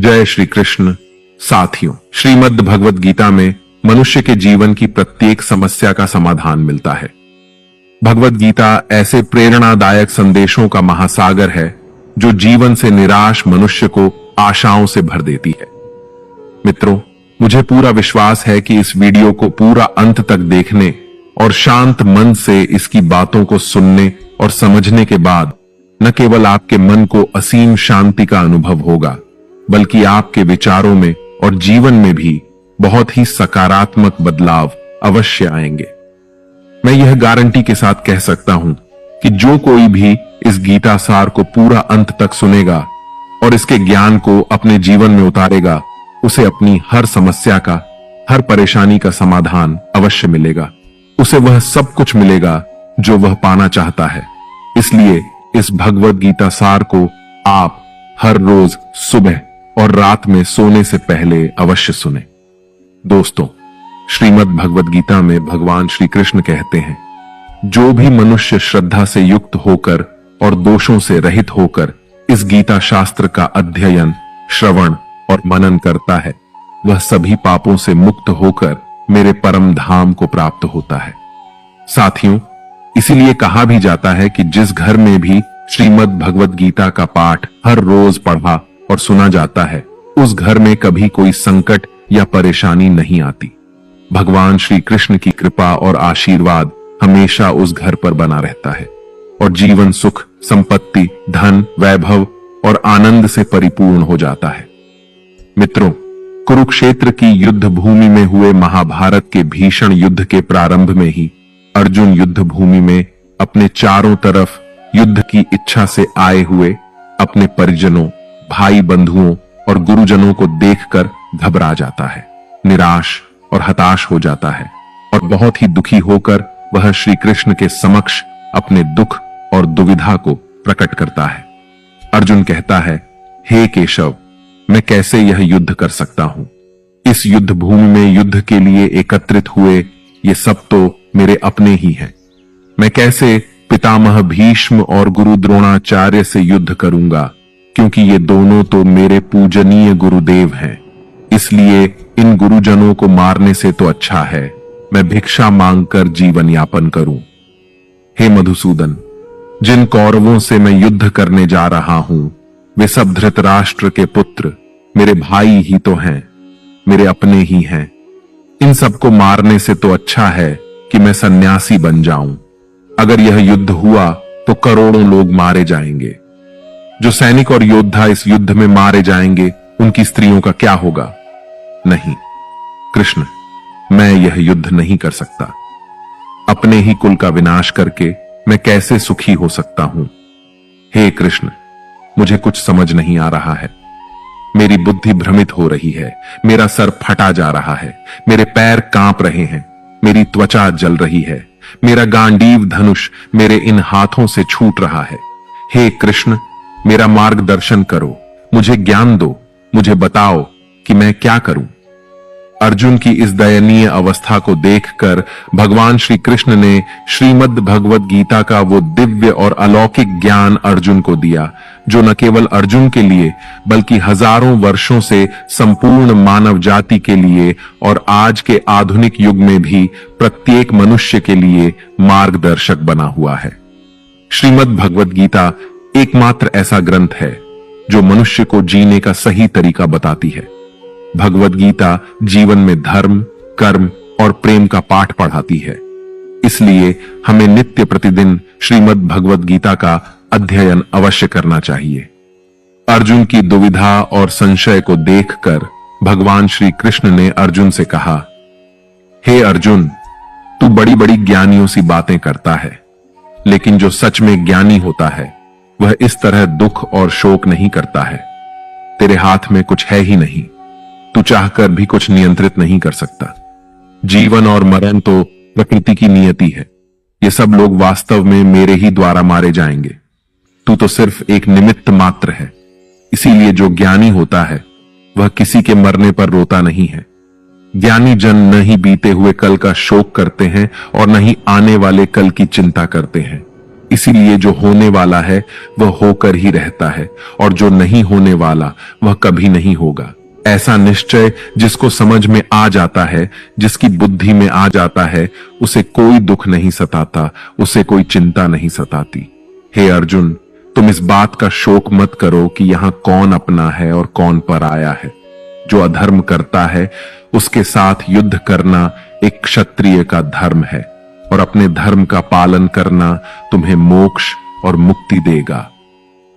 जय श्री कृष्ण। साथियों, श्रीमद् भगवद गीता में मनुष्य के जीवन की प्रत्येक समस्या का समाधान मिलता है। भगवद गीता ऐसे प्रेरणादायक संदेशों का महासागर है जो जीवन से निराश मनुष्य को आशाओं से भर देती है। मित्रों, मुझे पूरा विश्वास है कि इस वीडियो को पूरा अंत तक देखने और शांत मन से इसकी बातों को सुनने और समझने के बाद न केवल आपके मन को असीम शांति का अनुभव होगा, बल्कि आपके विचारों में और जीवन में भी बहुत ही सकारात्मक बदलाव अवश्य आएंगे। मैं यह गारंटी के साथ कह सकता हूं कि जो कोई भी इस गीता सार को पूरा अंत तक सुनेगा और इसके ज्ञान को अपने जीवन में उतारेगा, उसे अपनी हर समस्या का, हर परेशानी का समाधान अवश्य मिलेगा। उसे वह सब कुछ मिलेगा जो वह पाना चाहता है। इसलिए इस भगवद गीता सार को आप हर रोज सुबह और रात में सोने से पहले अवश्य सुने। दोस्तों, श्रीमद् भगवद गीता में भगवान श्री कृष्ण कहते हैं, जो भी मनुष्य श्रद्धा से युक्त होकर और दोषों से रहित होकर इस गीता शास्त्र का अध्ययन, श्रवण और मनन करता है, वह सभी पापों से मुक्त होकर मेरे परम धाम को प्राप्त होता है। साथियों, इसीलिए कहा भी जाता है कि जिस घर में भी श्रीमद् भगवद गीता का पाठ हर रोज पढ़ा और सुना जाता है, उस घर में कभी कोई संकट या परेशानी नहीं आती। भगवान श्री कृष्ण की कृपा और आशीर्वाद हमेशा उस घर पर बना रहता है और जीवन सुख, संपत्ति, धन, वैभव और आनंद से परिपूर्ण हो जाता है। मित्रों, कुरुक्षेत्र की युद्ध भूमि में हुए महाभारत के भीषण युद्ध के प्रारंभ में ही अर्जुन युद्ध भूमि में अपने चारों तरफ युद्ध की इच्छा से आए हुए अपने परिजनों, भाई बंधुओं और गुरुजनों को देखकर घबरा जाता है, निराश और हताश हो जाता है और बहुत ही दुखी होकर वह श्री कृष्ण के समक्ष अपने दुख और दुविधा को प्रकट करता है। अर्जुन कहता है, हे केशव, मैं कैसे यह युद्ध कर सकता हूं? इस युद्ध भूमि में युद्ध के लिए एकत्रित हुए ये सब तो मेरे अपने ही हैं। मैं कैसे पितामह भीष्म और गुरु द्रोणाचार्य से युद्ध करूंगा, क्योंकि ये दोनों तो मेरे पूजनीय गुरुदेव हैं। इसलिए इन गुरुजनों को मारने से तो अच्छा है मैं भिक्षा मांगकर जीवन यापन करूं। हे मधुसूदन, जिन कौरवों से मैं युद्ध करने जा रहा हूं, वे सब धृतराष्ट्र के पुत्र मेरे भाई ही तो हैं, मेरे अपने ही हैं। इन सबको मारने से तो अच्छा है कि मैं सन्यासी बन जाऊं। अगर यह युद्ध हुआ तो करोड़ों लोग मारे जाएंगे। जो सैनिक और योद्धा इस युद्ध में मारे जाएंगे, उनकी स्त्रियों का क्या होगा? नहीं कृष्ण, मैं यह युद्ध नहीं कर सकता। अपने ही कुल का विनाश करके मैं कैसे सुखी हो सकता हूं? हे कृष्ण, मुझे कुछ समझ नहीं आ रहा है। मेरी बुद्धि भ्रमित हो रही है, मेरा सर फटा जा रहा है, मेरे पैर कांप रहे हैं, मेरी त्वचा जल रही है, मेरा गांडीव धनुष मेरे इन हाथों से छूट रहा है। हे कृष्ण, मेरा मार्गदर्शन करो, मुझे ज्ञान दो, मुझे बताओ कि मैं क्या करूं। अर्जुन की इस दयनीय अवस्था को देखकर भगवान श्री कृष्ण ने श्रीमद् भगवद गीता का वो दिव्य और अलौकिक ज्ञान अर्जुन को दिया, जो न केवल अर्जुन के लिए बल्कि हजारों वर्षों से संपूर्ण मानव जाति के लिए और आज के आधुनिक युग में भी प्रत्येक मनुष्य के लिए मार्गदर्शक बना हुआ है। श्रीमद् भगवद गीता एकमात्र ऐसा ग्रंथ है जो मनुष्य को जीने का सही तरीका बताती है। भगवद गीता जीवन में धर्म, कर्म और प्रेम का पाठ पढ़ाती है। इसलिए हमें नित्य प्रतिदिन श्रीमद् भगवद गीता का अध्ययन अवश्य करना चाहिए। अर्जुन की दुविधा और संशय को देखकर भगवान श्री कृष्ण ने अर्जुन से कहा, हे अर्जुन, तू बड़ी बड़ी ज्ञानियों सी बातें करता है, लेकिन जो सच में ज्ञानी होता है वह इस तरह दुख और शोक नहीं करता है। तेरे हाथ में कुछ है ही नहीं, तू चाहकर भी कुछ नियंत्रित नहीं कर सकता। जीवन और मरण तो प्रकृति की नियति है। ये सब लोग वास्तव में मेरे ही द्वारा मारे जाएंगे। तू तो सिर्फ एक निमित्त मात्र है। इसीलिए जो ज्ञानी होता है वह किसी के मरने पर रोता नहीं है। ज्ञानी जन न ही बीते हुए कल का शोक करते हैं और न ही आने वाले कल की चिंता करते हैं। इसीलिए जो होने वाला है वह होकर ही रहता है, और जो नहीं होने वाला वह कभी नहीं होगा। ऐसा निश्चय जिसको समझ में आ जाता है, जिसकी बुद्धि में आ जाता है, उसे कोई दुख नहीं सताता, उसे कोई चिंता नहीं सताती। हे अर्जुन, तुम इस बात का शोक मत करो कि यहां कौन अपना है और कौन पराया है। जो अधर्म करता है उसके साथ युद्ध करना एक क्षत्रिय का धर्म है, और अपने धर्म का पालन करना तुम्हें मोक्ष और मुक्ति देगा।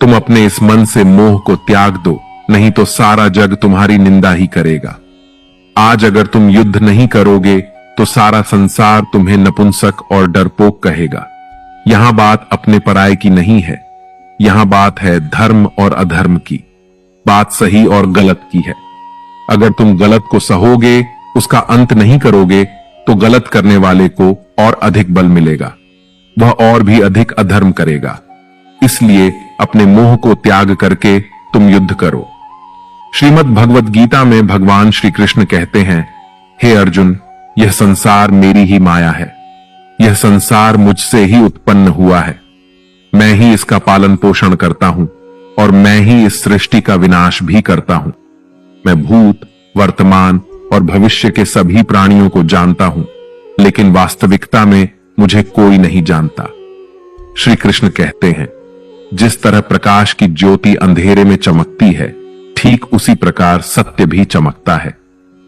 तुम अपने इस मन से मोह को त्याग दो, नहीं तो सारा जग तुम्हारी निंदा ही करेगा। आज अगर तुम युद्ध नहीं करोगे तो सारा संसार तुम्हें नपुंसक और डरपोक कहेगा। यहां बात अपने पराये की नहीं है, यहां बात है धर्म और अधर्म की, बात सही और गलत की है। अगर तुम गलत को सहोगे, उसका अंत नहीं करोगे, तो गलत करने वाले को और अधिक बल मिलेगा, वह और भी अधिक अधर्म करेगा। इसलिए अपने मोह को त्याग करके तुम युद्ध करो। श्रीमद् भगवत गीता में भगवान श्री कृष्ण कहते हैं, हे अर्जुन, यह संसार मेरी ही माया है, यह संसार मुझसे ही उत्पन्न हुआ है, मैं ही इसका पालन पोषण करता हूं और मैं ही इस सृष्टि का विनाश भी करता हूं। मैं भूत, वर्तमान और भविष्य के सभी प्राणियों को जानता हूं, लेकिन वास्तविकता में मुझे कोई नहीं जानता। श्री कृष्ण कहते हैं, जिस तरह प्रकाश की ज्योति अंधेरे में चमकती है, ठीक उसी प्रकार सत्य भी चमकता है।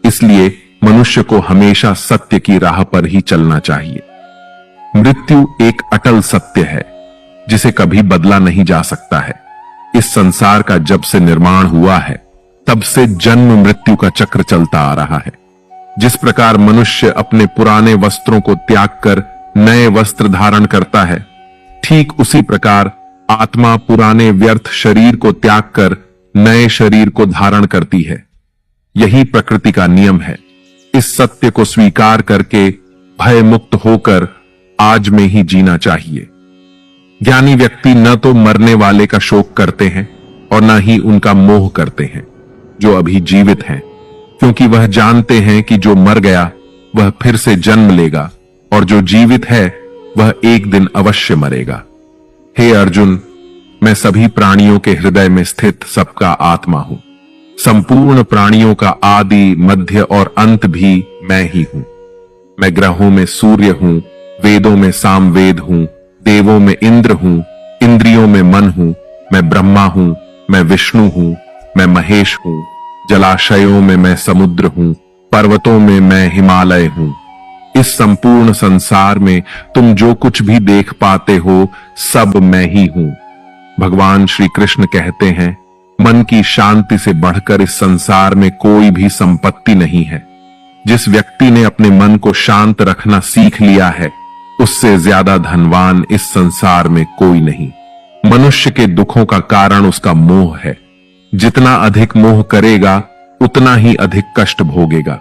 इसलिए मनुष्य को हमेशा सत्य की राह पर ही चलना चाहिए। मृत्यु एक अटल सत्य है जिसे कभी बदला नहीं जा सकता है। इस संसार का जब से निर्माण हुआ है, तब से जन्म मृत्यु का चक्र चलता आ रहा है। जिस प्रकार मनुष्य अपने पुराने वस्त्रों को त्याग कर नए वस्त्र धारण करता है, ठीक उसी प्रकार आत्मा पुराने व्यर्थ शरीर को त्याग कर नए शरीर को धारण करती है। यही प्रकृति का नियम है। इस सत्य को स्वीकार करके भय मुक्त होकर आज में ही जीना चाहिए। ज्ञानी व्यक्ति न तो मरने वाले का शोक करते हैं और न ही उनका मोह करते हैं जो अभी जीवित हैं, क्योंकि वह जानते हैं कि जो मर गया वह फिर से जन्म लेगा और जो जीवित है वह एक दिन अवश्य मरेगा। हे अर्जुन, मैं सभी प्राणियों के हृदय में स्थित सबका आत्मा हूं। संपूर्ण प्राणियों का आदि, मध्य और अंत भी मैं ही हूं। मैं ग्रहों में सूर्य हूं, वेदों में सामवेद हूं, देवों में इंद्र हूं, इंद्रियों में मन हूं, मैं ब्रह्मा हूं, मैं विष्णु हूं, मैं महेश हूं, जलाशयों में मैं समुद्र हूं, पर्वतों में मैं हिमालय हूं। इस संपूर्ण संसार में तुम जो कुछ भी देख पाते हो, सब मैं ही हूं। भगवान श्री कृष्ण कहते हैं, मन की शांति से बढ़कर इस संसार में कोई भी संपत्ति नहीं है। जिस व्यक्ति ने अपने मन को शांत रखना सीख लिया है, उससे ज्यादा धनवान इस संसार में कोई नहीं। मनुष्य के दुखों का कारण उसका मोह है। जितना अधिक मोह करेगा, उतना ही अधिक कष्ट भोगेगा।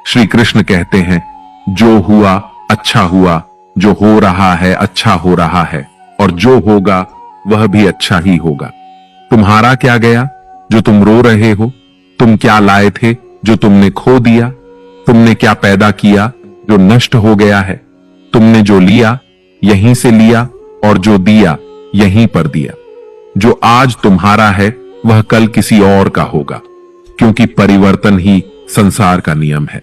श्री कृष्ण कहते हैं, जो हुआ अच्छा हुआ, जो हो रहा है अच्छा हो रहा है, और जो होगा वह भी अच्छा ही होगा। तुम्हारा क्या गया जो तुम रो रहे हो? तुम क्या लाए थे जो तुमने खो दिया? तुमने क्या पैदा किया जो नष्ट हो गया है? तुमने जो लिया यहीं से लिया और जो दिया यहीं पर दिया। जो आज तुम्हारा है वह कल किसी और का होगा, क्योंकि परिवर्तन ही संसार का नियम है।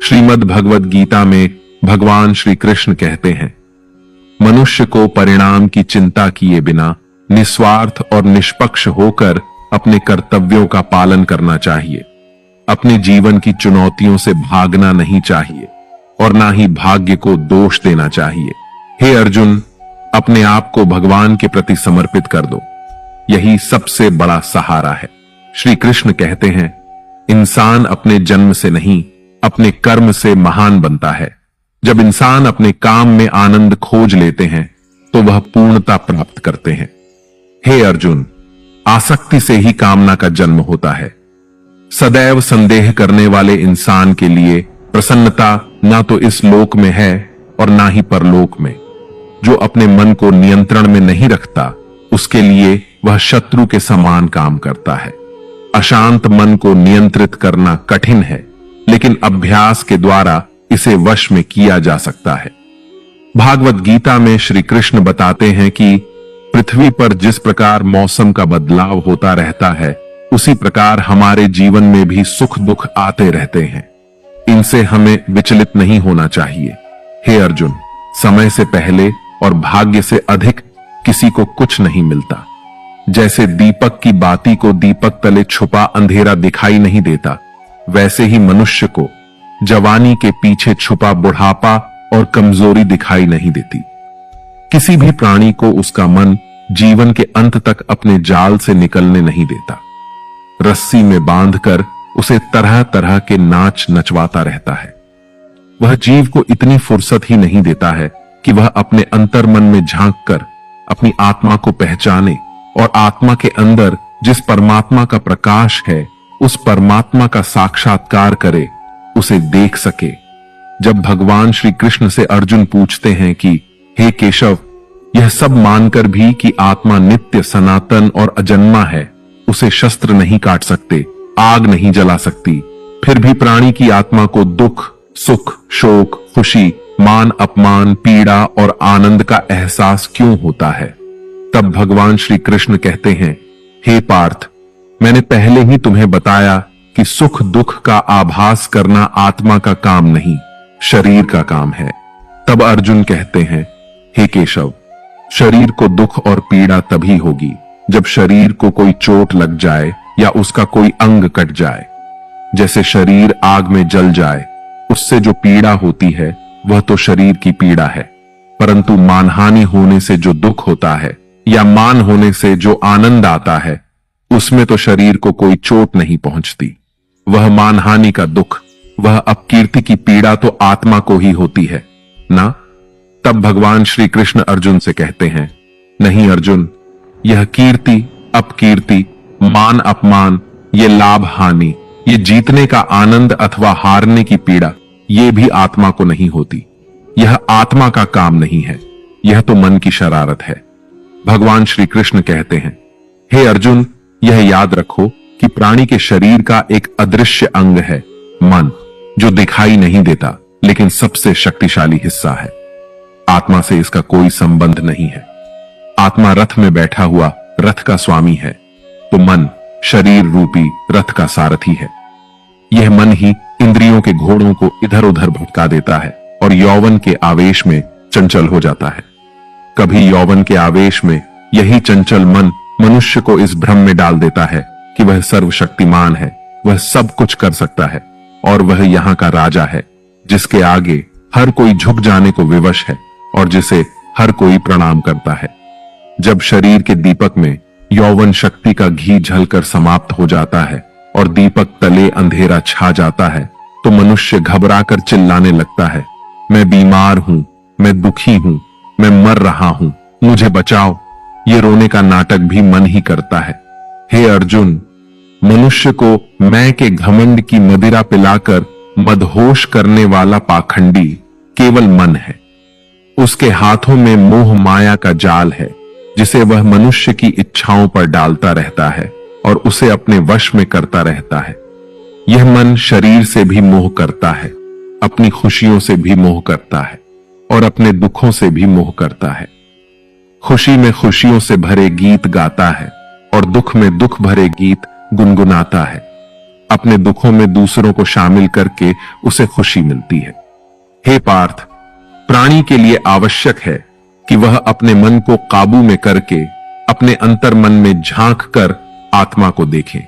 श्रीमद् भगवत गीता में भगवान श्री कृष्ण कहते हैं, मनुष्य को परिणाम की चिंता किए बिना निस्वार्थ और निष्पक्ष होकर अपने कर्तव्यों का पालन करना चाहिए। अपने जीवन की चुनौतियों से भागना नहीं चाहिए और ना ही भाग्य को दोष देना चाहिए। हे अर्जुन, अपने आप को भगवान के प्रति समर्पित कर दो, यही सबसे बड़ा सहारा है। श्री कृष्ण कहते हैं, इंसान अपने जन्म से नहीं, अपने कर्म से महान बनता है। जब इंसान अपने काम में आनंद खोज लेते हैं तो वह पूर्णता प्राप्त करते हैं। हे अर्जुन, आसक्ति से ही कामना का जन्म होता है। सदैव संदेह करने वाले इंसान के लिए प्रसन्नता ना तो इस लोक में है और ना ही परलोक में। जो अपने मन को नियंत्रण में नहीं रखता, उसके लिए वह शत्रु के समान काम करता है। अशांत मन को नियंत्रित करना कठिन है, लेकिन अभ्यास के द्वारा इसे वश में किया जा सकता है। भागवत गीता में श्री कृष्ण बताते हैं कि पृथ्वी पर जिस प्रकार मौसम का बदलाव होता रहता है, उसी प्रकार हमारे जीवन में भी सुख दुख आते रहते हैं। इनसे हमें विचलित नहीं होना चाहिए। हे अर्जुन, समय से पहले और भाग्य से अधिक किसी को कुछ नहीं मिलता। जैसे दीपक की बाती को दीपक तले छुपा अंधेरा दिखाई नहीं देता, वैसे ही मनुष्य को जवानी के पीछे छुपा बुढ़ापा और कमजोरी दिखाई नहीं देती। किसी भी प्राणी को उसका मन जीवन के अंत तक अपने जाल से निकलने नहीं देता। रस्सी में बांधकर उसे तरह तरह के नाच नचवाता रहता है। वह जीव को इतनी फुर्सत ही नहीं देता है कि वह अपने अंतर्मन में झांक कर अपनी आत्मा को पहचाने और आत्मा के अंदर जिस परमात्मा का प्रकाश है, उस परमात्मा का साक्षात्कार करे, उसे देख सके। जब भगवान श्री कृष्ण से अर्जुन पूछते हैं कि हे केशव, यह सब मानकर भी कि आत्मा नित्य सनातन और अजन्मा है, उसे शस्त्र नहीं काट सकते, आग नहीं जला सकती, फिर भी प्राणी की आत्मा को दुख, सुख, शोक, खुशी, मान अपमान, पीड़ा और आनंद का एहसास क्यों होता है? तब भगवान श्री कृष्ण कहते हैं, हे पार्थ, मैंने पहले ही तुम्हें बताया कि सुख दुख का आभास करना आत्मा का काम नहीं, शरीर का काम है। तब अर्जुन कहते हैं, हे केशव, शरीर को दुख और पीड़ा तभी होगी जब शरीर को कोई चोट लग जाए या उसका कोई अंग कट जाए। जैसे शरीर आग में जल जाए, उससे जो पीड़ा होती है वह तो शरीर की पीड़ा है, परंतु मानहानि होने से जो दुख होता है या मान होने से जो आनंद आता है, उसमें तो शरीर को कोई चोट नहीं पहुंचती। वह मानहानि का दुख, वह अपकीर्ति की पीड़ा तो आत्मा को ही होती है ना। तब भगवान श्री कृष्ण अर्जुन से कहते हैं, नहीं अर्जुन, यह कीर्ति अपकीर्ति, मान अपमान, ये लाभ हानि, ये जीतने का आनंद अथवा हारने की पीड़ा, ये भी आत्मा को नहीं होती। यह आत्मा का काम नहीं है, यह तो मन की शरारत है। भगवान श्री कृष्ण कहते हैं, हे अर्जुन, यह याद रखो कि प्राणी के शरीर का एक अदृश्य अंग है, मन, जो दिखाई नहीं देता लेकिन सबसे शक्तिशाली हिस्सा है। आत्मा से इसका कोई संबंध नहीं है। आत्मा रथ में बैठा हुआ रथ का स्वामी है, तो मन शरीर रूपी रथ का सारथी है। यह मन ही इंद्रियों के घोड़ों को इधर उधर भटका देता है और यौवन के आवेश में चंचल हो जाता है। कभी यौवन के आवेश में यही चंचल मन मनुष्य को इस भ्रम में डाल देता है कि वह सर्वशक्तिमान है, वह सब कुछ कर सकता है और वह यहाँ का राजा है, जिसके आगे हर कोई झुक जाने को विवश है और जिसे हर कोई प्रणाम करता है। जब शरीर के दीपक में यौवन शक्ति का घी झलकर समाप्त हो जाता है और दीपक तले अंधेरा छा जाता है, तो मनुष्य घबराकर चिल्लाने लगता है, मैं बीमार हूं, मैं दुखी हूं, मैं मर रहा हूं, मुझे बचाओ। ये रोने का नाटक भी मन ही करता है। हे अर्जुन, मनुष्य को मैं के घमंड की मदिरा पिलाकर मदहोश करने वाला पाखंडी केवल मन है। उसके हाथों में मोह माया का जाल है, जिसे वह मनुष्य की इच्छाओं पर डालता रहता है और उसे अपने वश में करता रहता है। यह मन शरीर से भी मोह करता है, अपनी खुशियों से भी मोह करता है और अपने दुखों से भी मोह करता है। खुशी में खुशियों से भरे गीत गाता है और दुख में दुख भरे गीत गुनगुनाता है। अपने दुखों में दूसरों को शामिल करके उसे खुशी मिलती है। हे पार्थ, प्राणी के लिए आवश्यक है कि वह अपने मन को काबू में करके अपने अंतर्मन में झांक कर आत्मा को देखे।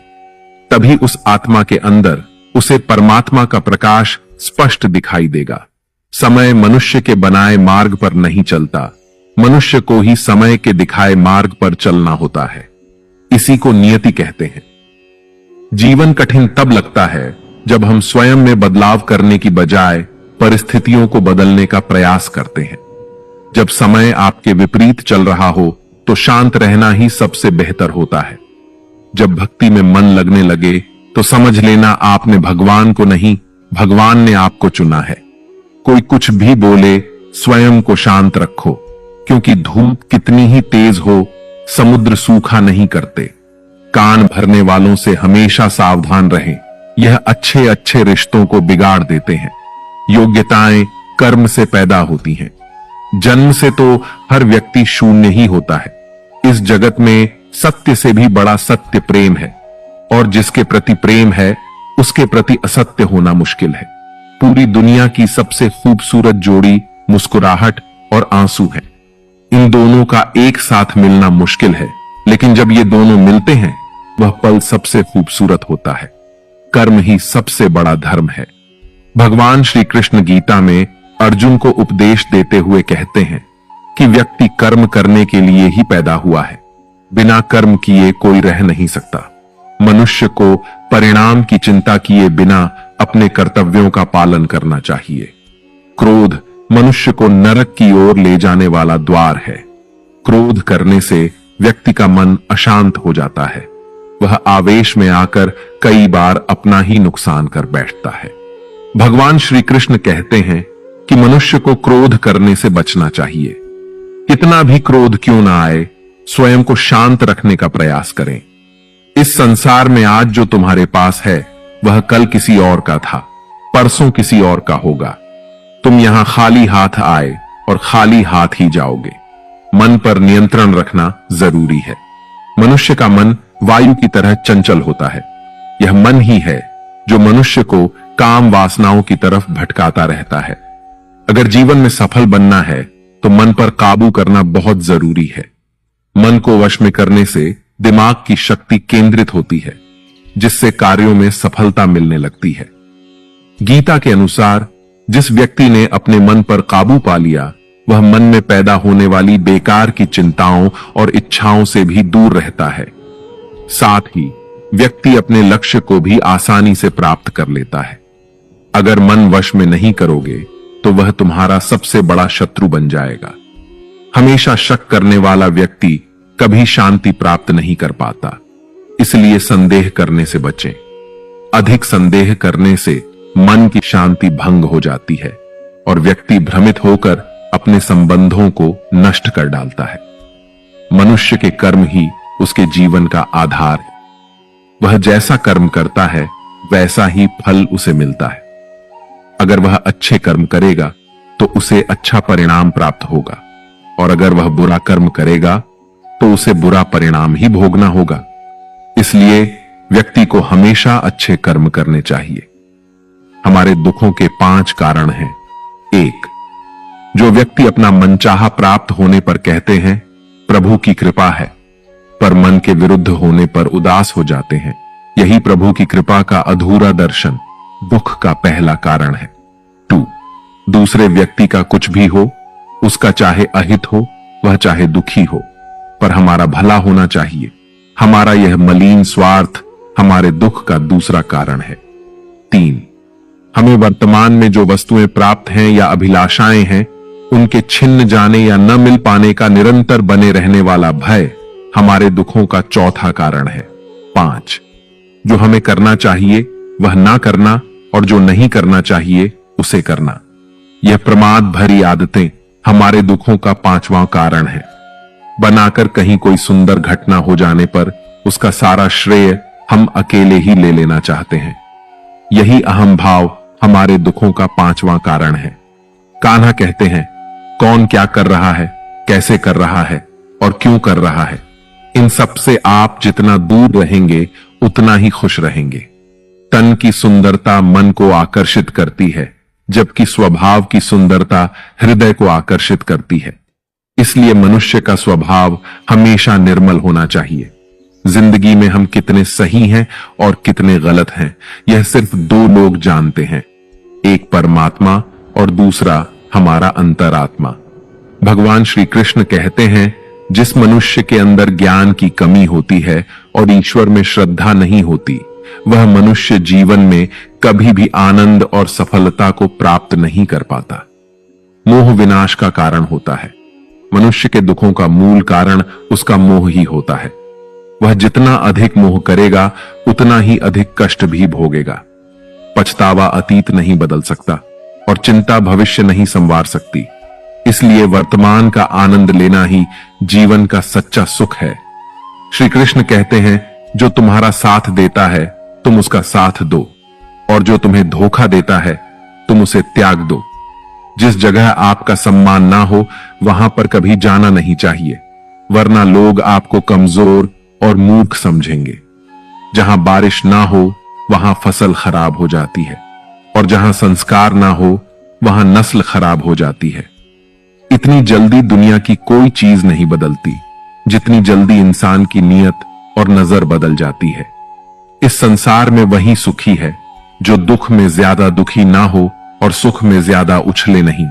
तभी उस आत्मा के अंदर उसे परमात्मा का प्रकाश स्पष्ट दिखाई देगा। समय मनुष्य के बनाए मार्ग पर नहीं चलता, मनुष्य को ही समय के दिखाए मार्ग पर चलना होता है। इसी को नियति कहते हैं। जीवन कठिन तब लगता है जब हम स्वयं में बदलाव करने की बजाय परिस्थितियों को बदलने का प्रयास करते हैं। जब समय आपके विपरीत चल रहा हो तो शांत रहना ही सबसे बेहतर होता है। जब भक्ति में मन लगने लगे तो समझ लेना आपने भगवान को नहीं, भगवान ने आपको चुना है। कोई कुछ भी बोले, स्वयं को शांत रखो, क्योंकि धूप कितनी ही तेज हो, समुद्र सूखा नहीं करते। कान भरने वालों से हमेशा सावधान रहें, यह अच्छे अच्छे रिश्तों को बिगाड़ देते हैं। योग्यताएं कर्म से पैदा होती हैं। जन्म से तो हर व्यक्ति शून्य ही होता है। इस जगत में सत्य से भी बड़ा सत्य प्रेम है, और जिसके प्रति प्रेम है उसके प्रति असत्य होना मुश्किल है। पूरी दुनिया की सबसे खूबसूरत जोड़ी मुस्कुराहट और आंसू है। इन दोनों का एक साथ मिलना मुश्किल है, लेकिन जब ये दोनों मिलते हैं वह पल सबसे खूबसूरत होता है। कर्म ही सबसे बड़ा धर्म है। भगवान श्री कृष्ण गीता में अर्जुन को उपदेश देते हुए कहते हैं कि व्यक्ति कर्म करने के लिए ही पैदा हुआ है। बिना कर्म किए कोई रह नहीं सकता। मनुष्य को परिणाम की चिंता किए बिना अपने कर्तव्यों का पालन करना चाहिए। क्रोध मनुष्य को नरक की ओर ले जाने वाला द्वार है। क्रोध करने से व्यक्ति का मन अशांत हो जाता है। वह आवेश में आकर कई बार अपना ही नुकसान कर बैठता है। भगवान श्री कृष्ण कहते हैं कि मनुष्य को क्रोध करने से बचना चाहिए। कितना भी क्रोध क्यों ना आए, स्वयं को शांत रखने का प्रयास करें। इस संसार में आज जो तुम्हारे पास है वह कल किसी और का था, परसों किसी और का होगा। तुम यहां खाली हाथ आए और खाली हाथ ही जाओगे। मन पर नियंत्रण रखना जरूरी है। मनुष्य का मन वायु की तरह चंचल होता है। यह मन ही है जो मनुष्य को काम वासनाओं की तरफ भटकाता रहता है। अगर जीवन में सफल बनना है तो मन पर काबू करना बहुत जरूरी है। मन को वश में करने से दिमाग की शक्ति केंद्रित होती है, जिससे कार्यों में सफलता मिलने लगती है। गीता के अनुसार जिस व्यक्ति ने अपने मन पर काबू पा लिया वह मन में पैदा होने वाली बेकार की चिंताओं और इच्छाओं से भी दूर रहता है। साथ ही व्यक्ति अपने लक्ष्य को भी आसानी से प्राप्त कर लेता है। अगर मन वश में नहीं करोगे तो वह तुम्हारा सबसे बड़ा शत्रु बन जाएगा। हमेशा शक करने वाला व्यक्ति कभी शांति प्राप्त नहीं कर पाता। इसलिए संदेह करने से बचें। अधिक संदेह करने से मन की शांति भंग हो जाती है और व्यक्ति भ्रमित होकर अपने संबंधों को नष्ट कर डालता है। मनुष्य के कर्म ही उसके जीवन का आधार है। वह जैसा कर्म करता है वैसा ही फल उसे मिलता है। अगर वह अच्छे कर्म करेगा तो उसे अच्छा परिणाम प्राप्त होगा, और अगर वह बुरा कर्म करेगा तो उसे बुरा परिणाम ही भोगना होगा। इसलिए व्यक्ति को हमेशा अच्छे कर्म करने चाहिए। हमारे दुखों के 5 कारण हैं। 1. जो व्यक्ति अपना मनचाहा प्राप्त होने पर कहते हैं प्रभु की कृपा है, पर मन के विरुद्ध होने पर उदास हो जाते हैं। यही प्रभु की कृपा का अधूरा दर्शन दुख का पहला कारण है। 2. दूसरे व्यक्ति का कुछ भी हो, उसका चाहे अहित हो वह चाहे दुखी हो, पर हमारा भला होना चाहिए। हमारा यह मलिन स्वार्थ हमारे दुख का दूसरा कारण है। 3. हमें वर्तमान में जो वस्तुएं प्राप्त हैं या अभिलाषाएं हैं उनके छिन्न जाने या न मिल पाने का निरंतर बने रहने वाला भय हमारे दुखों का चौथा कारण है। 5. जो हमें करना चाहिए वह ना करना और जो नहीं करना चाहिए उसे करना। यह प्रमाद भरी आदतें हमारे दुखों का 5वां कारण है। बनाकर कहीं कोई सुंदर घटना हो जाने पर उसका सारा श्रेय हम अकेले ही ले लेना चाहते हैं। यही अहम भाव हमारे दुखों का 5वां कारण है। कान्हा कहते हैं कौन क्या कर रहा है, कैसे कर रहा है और क्यों कर रहा है, इन सब से आप जितना दूर रहेंगे उतना ही खुश रहेंगे। तन की सुंदरता मन को आकर्षित करती है, जबकि स्वभाव की सुंदरता हृदय को आकर्षित करती है। इसलिए मनुष्य का स्वभाव हमेशा निर्मल होना चाहिए। जिंदगी में हम कितने सही हैं और कितने गलत हैं यह सिर्फ 2 लोग जानते हैं, एक परमात्मा और दूसरा हमारा अंतरात्मा। भगवान श्री कृष्ण कहते हैं जिस मनुष्य के अंदर ज्ञान की कमी होती है और ईश्वर में श्रद्धा नहीं होती वह मनुष्य जीवन में कभी भी आनंद और सफलता को प्राप्त नहीं कर पाता। मोह विनाश का कारण होता है। मनुष्य के दुखों का मूल कारण उसका मोह ही होता है। वह जितना अधिक मोह करेगा उतना ही अधिक कष्ट भी भोगेगा। पछतावा अतीत नहीं बदल सकता और चिंता भविष्य नहीं संवार सकती। इसलिए वर्तमान का आनंद लेना ही जीवन का सच्चा सुख है। श्री कृष्ण कहते हैं जो तुम्हारा साथ देता है तुम उसका साथ दो, और जो तुम्हें धोखा देता है तुम उसे त्याग दो। जिस जगह आपका सम्मान ना हो वहां पर कभी जाना नहीं चाहिए, वरना लोग आपको कमजोर और मूर्ख समझेंगे। जहां बारिश ना हो वहां फसल खराब हो जाती है, और जहां संस्कार ना हो वहां नस्ल खराब हो जाती है। इतनी जल्दी दुनिया की कोई चीज नहीं बदलती जितनी जल्दी इंसान की नीयत और नजर बदल जाती है। इस संसार में वही सुखी है जो दुख में ज्यादा दुखी ना हो और सुख में ज्यादा उछले नहीं।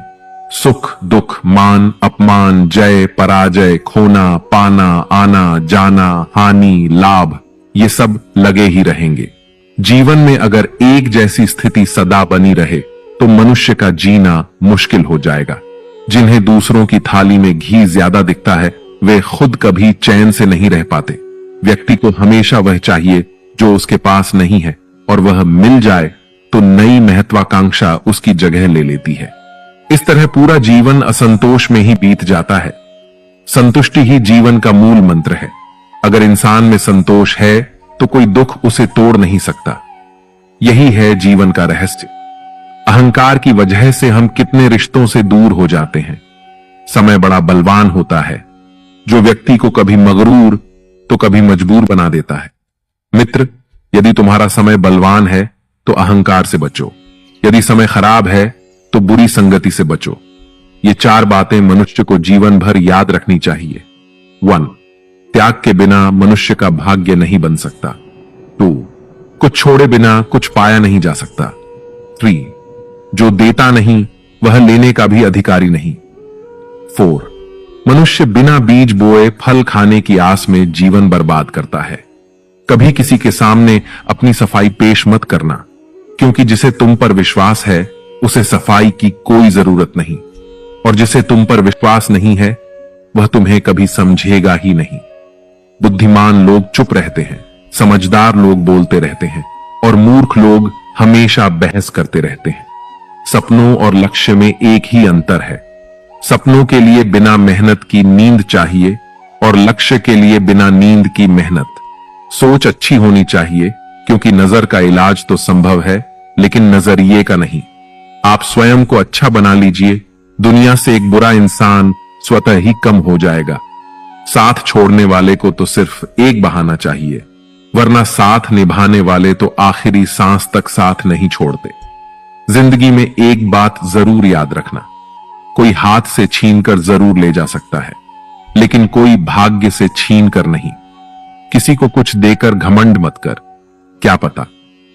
सुख दुख, मान अपमान, जय पराजय, खोना पाना, आना जाना, हानि लाभ, ये सब लगे ही रहेंगे। जीवन में अगर एक जैसी स्थिति सदा बनी रहे तो मनुष्य का जीना मुश्किल हो जाएगा। जिन्हें दूसरों की थाली में घी ज्यादा दिखता है वे खुद कभी चैन से नहीं रह पाते। व्यक्ति को हमेशा वह चाहिए जो उसके पास नहीं है, और वह मिल जाए तो नई महत्वाकांक्षा उसकी जगह ले लेती है। इस तरह पूरा जीवन असंतोष में ही बीत जाता है। संतुष्टि ही जीवन का मूल मंत्र है। अगर इंसान में संतोष है तो कोई दुख उसे तोड़ नहीं सकता। यही है जीवन का रहस्य। अहंकार की वजह से हम कितने रिश्तों से दूर हो जाते हैं। समय बड़ा बलवान होता है, जो व्यक्ति को कभी मगरूर तो कभी मजबूर बना देता है। मित्र, यदि तुम्हारा समय बलवान है तो अहंकार से बचो, यदि समय खराब है तो बुरी संगति से बचो। ये 4 बातें मनुष्य को जीवन भर याद रखनी चाहिए। 1. त्याग के बिना मनुष्य का भाग्य नहीं बन सकता। 2. कुछ छोड़े बिना कुछ पाया नहीं जा सकता। 3. जो देता नहीं वह लेने का भी अधिकारी नहीं। 4. मनुष्य बिना बीज बोए फल खाने की आस में जीवन बर्बाद करता है। कभी किसी के सामने अपनी सफाई पेश मत करना, क्योंकि जिसे तुम पर विश्वास है उसे सफाई की कोई जरूरत नहीं, और जिसे तुम पर विश्वास नहीं है वह तुम्हें कभी समझेगा ही नहीं। बुद्धिमान लोग चुप रहते हैं, समझदार लोग बोलते रहते हैं, और मूर्ख लोग हमेशा बहस करते रहते हैं। सपनों और लक्ष्य में एक ही अंतर है। सपनों के लिए बिना मेहनत की नींद चाहिए, और लक्ष्य के लिए बिना नींद की मेहनत। सोच अच्छी होनी चाहिए, क्योंकि नजर का इलाज तो संभव है, लेकिन नजरिए का नहीं। आप स्वयं को अच्छा बना लीजिए, दुनिया से एक बुरा इंसान स्वतः ही कम हो जाएगा। साथ छोड़ने वाले को तो सिर्फ एक बहाना चाहिए, वरना साथ निभाने वाले तो आखिरी सांस तक साथ नहीं छोड़ते। जिंदगी में एक बात जरूर याद रखना, कोई हाथ से छीनकर जरूर ले जा सकता है, लेकिन कोई भाग्य से छीन कर नहीं। किसी को कुछ देकर घमंड मत कर, क्या पता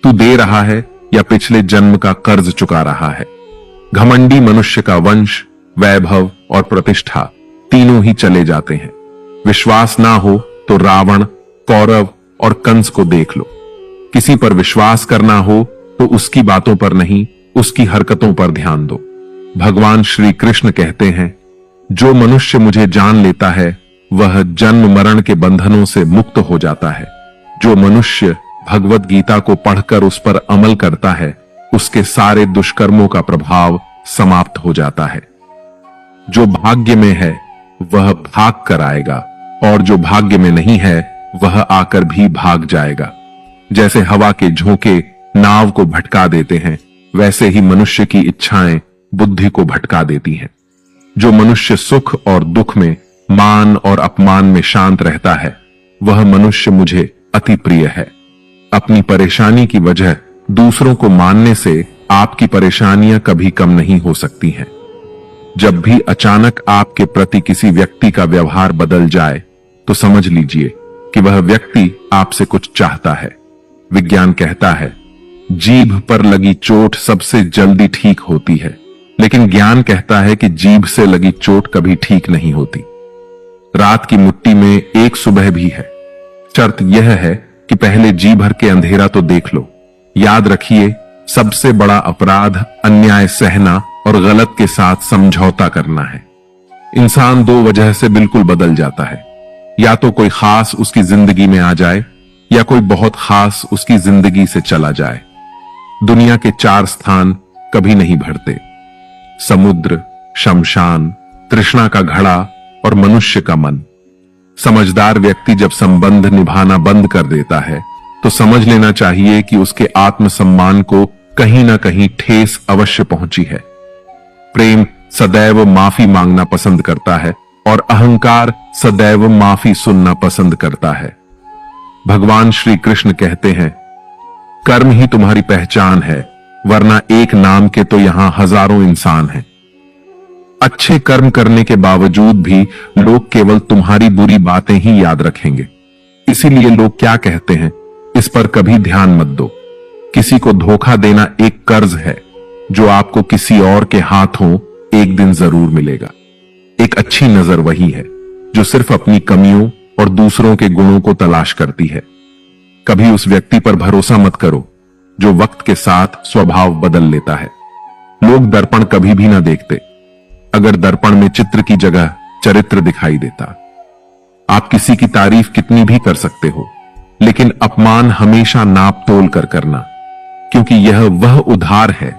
तू दे रहा है या पिछले जन्म का कर्ज चुका रहा है। घमंडी मनुष्य का वंश, वैभव और प्रतिष्ठा तीनों ही चले जाते हैं। विश्वास ना हो तो रावण, कौरव और कंस को देख लो। किसी पर विश्वास करना हो तो उसकी बातों पर नहीं, उसकी हरकतों पर ध्यान दो। भगवान श्री कृष्ण कहते हैं, जो मनुष्य मुझे जान लेता है वह जन्म मरण के बंधनों से मुक्त हो जाता है। जो मनुष्य भगवत गीता को पढ़कर उस पर अमल करता है उसके सारे दुष्कर्मों का प्रभाव समाप्त हो जाता है। जो भाग्य में है वह भाग कर आएगा, और जो भाग्य में नहीं है वह आकर भी भाग जाएगा। जैसे हवा के झोंके नाव को भटका देते हैं, वैसे ही मनुष्य की इच्छाएं बुद्धि को भटका देती हैं। जो मनुष्य सुख और दुख में, मान और अपमान में शांत रहता है वह मनुष्य मुझे अति प्रिय है। अपनी परेशानी की वजह दूसरों को मानने से आपकी परेशानियां कभी कम नहीं हो सकती हैं। जब भी अचानक आपके प्रति किसी व्यक्ति का व्यवहार बदल जाए तो समझ लीजिए कि वह व्यक्ति आपसे कुछ चाहता है। विज्ञान कहता है, जीभ पर लगी चोट सबसे जल्दी ठीक होती है, लेकिन ज्ञान कहता है कि जीभ से लगी चोट कभी ठीक नहीं होती। रात की मुट्ठी में एक सुबह भी है। शर्त यह है कि पहले जी भर के अंधेरा तो देख लो। याद रखिए, सबसे बड़ा अपराध अन्याय सहना और गलत के साथ समझौता करना है। इंसान 2 वजह से बिल्कुल बदल जाता है, या तो कोई खास उसकी जिंदगी में आ जाए या कोई बहुत खास उसकी जिंदगी से चला जाए। दुनिया के 4 स्थान कभी नहीं भरते, समुद्र, शमशान, तृष्णा का घड़ा और मनुष्य का मन। समझदार व्यक्ति जब संबंध निभाना बंद कर देता है तो समझ लेना चाहिए कि उसके आत्मसम्मान को कहीं ना कहीं ठेस अवश्य पहुंची है। प्रेम सदैव माफी मांगना पसंद करता है और अहंकार सदैव माफी सुनना पसंद करता है। भगवान श्री कृष्ण कहते हैं, कर्म ही तुम्हारी पहचान है, वरना एक नाम के तो यहां हजारों इंसान हैं। अच्छे कर्म करने के बावजूद भी लोग केवल तुम्हारी बुरी बातें ही याद रखेंगे। इसीलिए लोग क्या कहते हैं, इस पर कभी ध्यान मत दो। किसी को धोखा देना एक कर्ज है जो आपको किसी और के हाथों एक दिन जरूर मिलेगा। एक अच्छी नजर वही है जो सिर्फ अपनी कमियों और दूसरों के गुणों को तलाश करती है। कभी उस व्यक्ति पर भरोसा मत करो जो वक्त के साथ स्वभाव बदल लेता है। लोग दर्पण कभी भी ना देखते, अगर दर्पण में चित्र की जगह चरित्र दिखाई देता। आप किसी की तारीफ कितनी भी कर सकते हो, लेकिन अपमान हमेशा नाप तोल कर करना, क्योंकि यह वह उधार है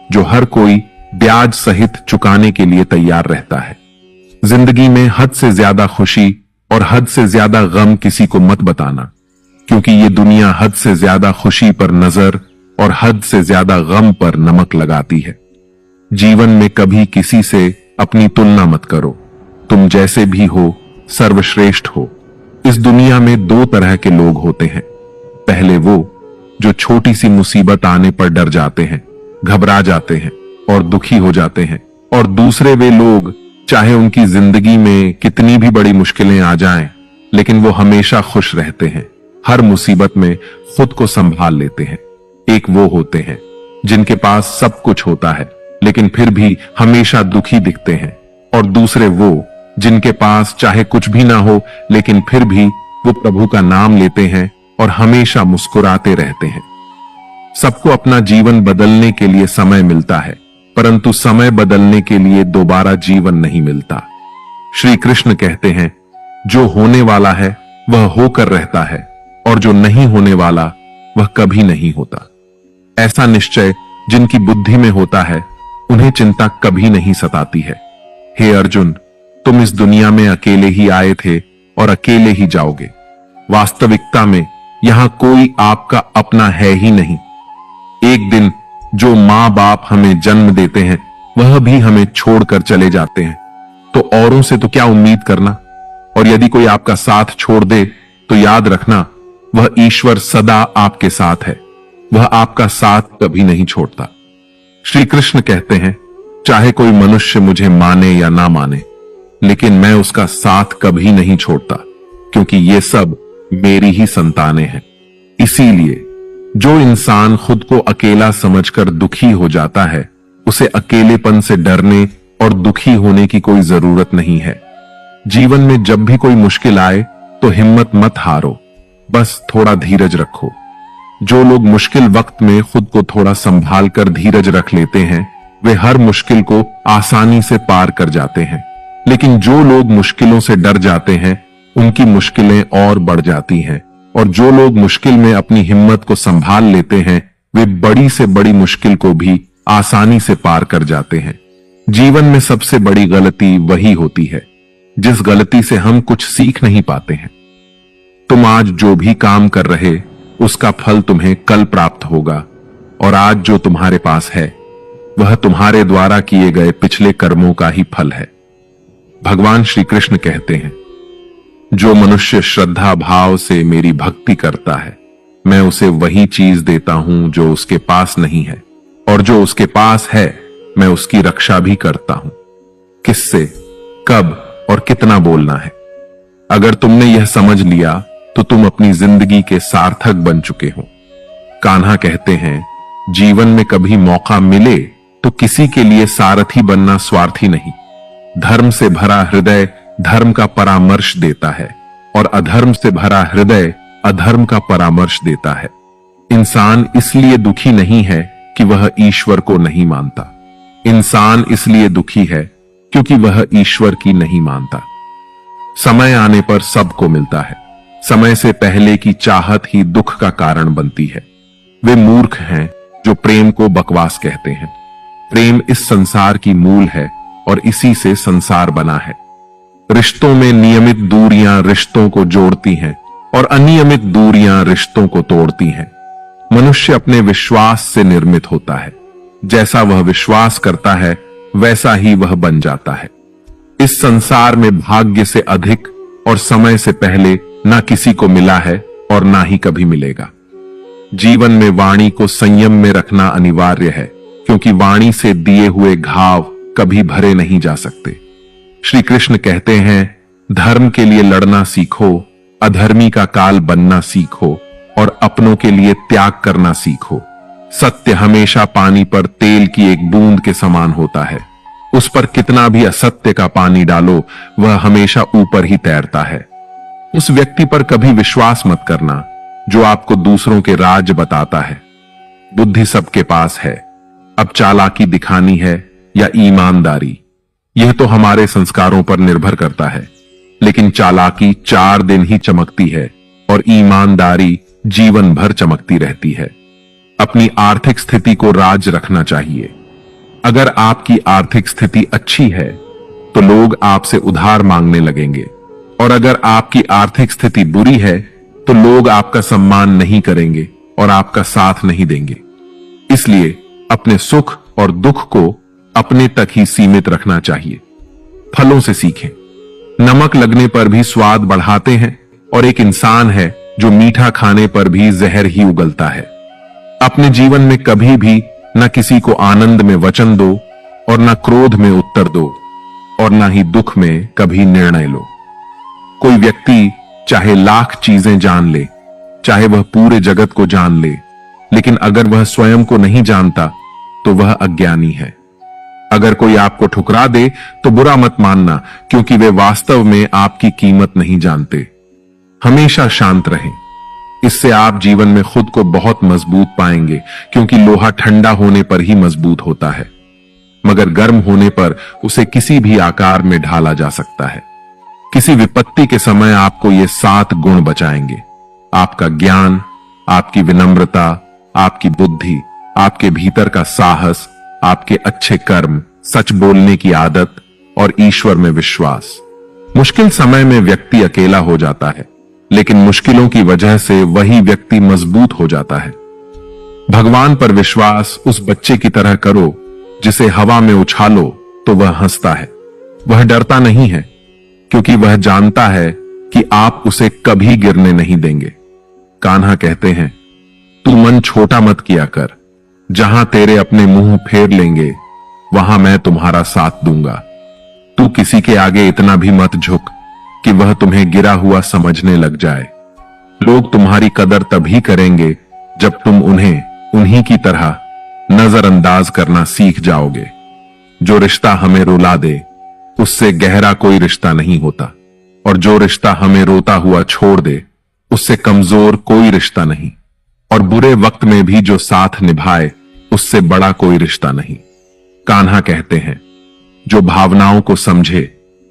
जो हर कोई ब्याज सहित चुकाने के लिए तैयार रहता है। जिंदगी में हद से ज्यादा खुशी और हद से ज्यादा गम किसी को मत बताना, क्योंकि ये दुनिया हद से ज्यादा खुशी पर नजर और हद से ज्यादा गम पर नमक लगाती है। जीवन में कभी किसी से अपनी तुलना मत करो। तुम जैसे भी हो सर्वश्रेष्ठ हो। इस दुनिया में दो तरह के लोग होते हैं। पहले वो जो छोटी सी मुसीबत आने पर डर जाते हैं, घबरा जाते हैं और दुखी हो जाते हैं, और दूसरे वे लोग चाहे उनकी जिंदगी में कितनी भी बड़ी मुश्किलें आ जाएं, लेकिन वो हमेशा खुश रहते हैं, हर मुसीबत में खुद को संभाल लेते हैं। एक वो होते हैं जिनके पास सब कुछ होता है लेकिन फिर भी हमेशा दुखी दिखते हैं, और दूसरे वो जिनके पास चाहे कुछ भी ना हो लेकिन फिर भी वो प्रभु का नाम लेते हैं और हमेशा मुस्कुराते रहते हैं। सबको अपना जीवन बदलने के लिए समय मिलता है, परंतु समय बदलने के लिए दोबारा जीवन नहीं मिलता। श्री कृष्ण कहते हैं, जो होने वाला है वह होकर रहता है और जो नहीं होने वाला वह कभी नहीं होता। ऐसा निश्चय जिनकी बुद्धि में होता है उन्हें चिंता कभी नहीं सताती है। हे अर्जुन, तुम इस दुनिया में अकेले ही आए थे और अकेले ही जाओगे। वास्तविकता में यहां कोई आपका अपना है ही नहीं। एक दिन जो मां बाप हमें जन्म देते हैं वह भी हमें छोड़कर चले जाते हैं, तो औरों से तो क्या उम्मीद करना। और यदि कोई आपका साथ छोड़ दे तो याद रखना, वह ईश्वर सदा आपके साथ है, वह आपका साथ कभी नहीं छोड़ता। श्री कृष्ण कहते हैं, चाहे कोई मनुष्य मुझे माने या ना माने, लेकिन मैं उसका साथ कभी नहीं छोड़ता, क्योंकि ये सब मेरी ही संतानें हैं। इसीलिए जो इंसान खुद को अकेला समझकर दुखी हो जाता है, उसे अकेलेपन से डरने और दुखी होने की कोई जरूरत नहीं है। जीवन में जब भी कोई मुश्किल आए तो हिम्मत मत हारो, बस थोड़ा धीरज रखो। जो लोग मुश्किल वक्त में खुद को थोड़ा संभाल कर धीरज रख लेते हैं, वे हर मुश्किल को आसानी से पार कर जाते हैं। लेकिन जो लोग मुश्किलों से डर जाते हैं, उनकी मुश्किलें और बढ़ जाती हैं, और जो लोग मुश्किल में अपनी हिम्मत को संभाल लेते हैं, वे बड़ी से बड़ी मुश्किल को भी आसानी से पार कर जाते हैं। जीवन में सबसे बड़ी गलती वही होती है जिस गलती से हम कुछ सीख नहीं पाते हैं। तुम आज जो भी काम कर रहे, उसका फल तुम्हें कल प्राप्त होगा, और आज जो तुम्हारे पास है वह तुम्हारे द्वारा किए गए पिछले कर्मों का ही फल है। भगवान श्री कृष्ण कहते हैं, जो मनुष्य श्रद्धा भाव से मेरी भक्ति करता है, मैं उसे वही चीज देता हूं जो उसके पास नहीं है, और जो उसके पास है मैं उसकी रक्षा भी करता हूं। किससे, कब और कितना बोलना है। अगर तुमने यह समझ लिया तो तुम अपनी जिंदगी के सार्थक बन चुके हो। कान्हा कहते हैं, जीवन में कभी मौका मिले तो किसी के लिए सारथी बनना स्वार्थी नहीं। धर्म से भरा हृदय धर्म का परामर्श देता है, और अधर्म से भरा हृदय अधर्म का परामर्श देता है। इंसान इसलिए दुखी नहीं है कि वह ईश्वर को नहीं मानता। इंसान इसलिए दुखी है क्योंकि वह ईश्वर की नहीं मानता। समय आने पर सबको मिलता है। समय से पहले की चाहत ही दुख का कारण बनती है। वे मूर्ख हैं जो प्रेम को बकवास कहते हैं। प्रेम इस संसार की मूल है और इसी से संसार बना है। रिश्तों में नियमित दूरियां रिश्तों को जोड़ती हैं और अनियमित दूरियां रिश्तों को तोड़ती हैं। मनुष्य अपने विश्वास से निर्मित होता है। जैसा वह विश्वास करता है वैसा ही वह बन जाता है। इस संसार में भाग्य से अधिक और समय से पहले ना किसी को मिला है और ना ही कभी मिलेगा। जीवन में वाणी को संयम में रखना अनिवार्य है, क्योंकि वाणी से दिए हुए घाव कभी भरे नहीं जा सकते। श्री कृष्ण कहते हैं, धर्म के लिए लड़ना सीखो, अधर्मी का काल बनना सीखो और अपनों के लिए त्याग करना सीखो। सत्य हमेशा पानी पर तेल की एक बूंद के समान होता है। उस पर कितना भी असत्य का पानी डालो, वह हमेशा ऊपर ही तैरता है। उस व्यक्ति पर कभी विश्वास मत करना जो आपको दूसरों के राज बताता है। बुद्धि सबके पास है, अब चालाकी दिखानी है या ईमानदारी, यह तो हमारे संस्कारों पर निर्भर करता है। लेकिन चालाकी 4 दिन ही चमकती है और ईमानदारी जीवन भर चमकती रहती है। अपनी आर्थिक स्थिति को राज रखना चाहिए। अगर आपकी आर्थिक स्थिति अच्छी है तो लोग आपसे उधार मांगने लगेंगे, और अगर आपकी आर्थिक स्थिति बुरी है तो लोग आपका सम्मान नहीं करेंगे और आपका साथ नहीं देंगे। इसलिए अपने सुख और दुख को अपने तक ही सीमित रखना चाहिए। फलों से सीखें। नमक लगने पर भी स्वाद बढ़ाते हैं, और एक इंसान है जो मीठा खाने पर भी जहर ही उगलता है। अपने जीवन में कभी भी न किसी को आनंद में वचन दो और न क्रोध में उत्तर दो, और न ही दुख में कभी निर्णय लो। कोई व्यक्ति चाहे लाख चीजें जान ले, चाहे वह पूरे जगत को जान ले, लेकिन अगर वह स्वयं को नहीं जानता तो वह अज्ञानी है। अगर कोई आपको ठुकरा दे तो बुरा मत मानना, क्योंकि वे वास्तव में आपकी कीमत नहीं जानते। हमेशा शांत रहें। इससे आप जीवन में खुद को बहुत मजबूत पाएंगे, क्योंकि लोहा ठंडा होने पर ही मजबूत होता है, मगर गर्म होने पर उसे किसी भी आकार में ढाला जा सकता है। किसी विपत्ति के समय आपको ये 7 गुण बचाएंगे: आपका ज्ञान, आपकी विनम्रता, आपकी बुद्धि, आपके भीतर का साहस, आपके अच्छे कर्म, सच बोलने की आदत और ईश्वर में विश्वास। मुश्किल समय में व्यक्ति अकेला हो जाता है, लेकिन मुश्किलों की वजह से वही व्यक्ति मजबूत हो जाता है। भगवान पर विश्वास उस बच्चे की तरह करो जिसे हवा में उछालो तो वह हंसता है। वह डरता नहीं है, क्योंकि वह जानता है कि आप उसे कभी गिरने नहीं देंगे। कान्हा कहते हैं, तू मन छोटा मत किया कर, जहां तेरे अपने मुंह फेर लेंगे वहां मैं तुम्हारा साथ दूंगा। तू किसी के आगे इतना भी मत झुक कि वह तुम्हें गिरा हुआ समझने लग जाए। लोग तुम्हारी कदर तभी करेंगे जब तुम उन्हें उन्हीं की तरह नजरअंदाज करना सीख जाओगे। जो रिश्ता हमें रुला दे उससे गहरा कोई रिश्ता नहीं होता, और जो रिश्ता हमें रोता हुआ छोड़ दे उससे कमजोर कोई रिश्ता नहीं, और बुरे वक्त में भी जो साथ निभाए उससे बड़ा कोई रिश्ता नहीं। कान्हा कहते हैं, जो भावनाओं को समझे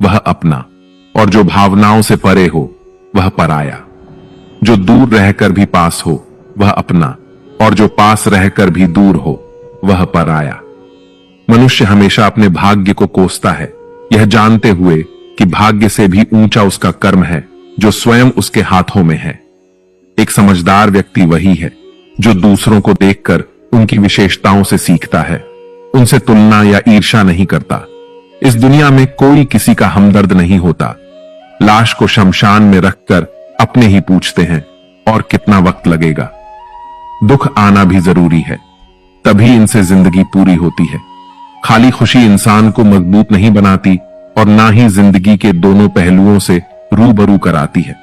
वह अपना, और जो भावनाओं से परे हो वह पराया। जो दूर रहकर भी पास हो वह अपना, और जो पास रहकर भी दूर हो वह पराया। मनुष्य हमेशा अपने भाग्य को कोसता है, यह जानते हुए कि भाग्य से भी ऊंचा उसका कर्म है जो स्वयं उसके हाथों में है। एक समझदार व्यक्ति वही है जो दूसरों को देखकर उनकी विशेषताओं से सीखता है, उनसे तुलना या ईर्ष्या नहीं करता। इस दुनिया में कोई किसी का हमदर्द नहीं होता। लाश को शमशान में रखकर अपने ही पूछते हैं, और कितना वक्त लगेगा। दुख आना भी जरूरी है, तभी इनसे जिंदगी पूरी होती है। खाली खुशी इंसान को मजबूत नहीं बनाती, और ना ही जिंदगी के दोनों पहलुओं से रूबरू कराती है।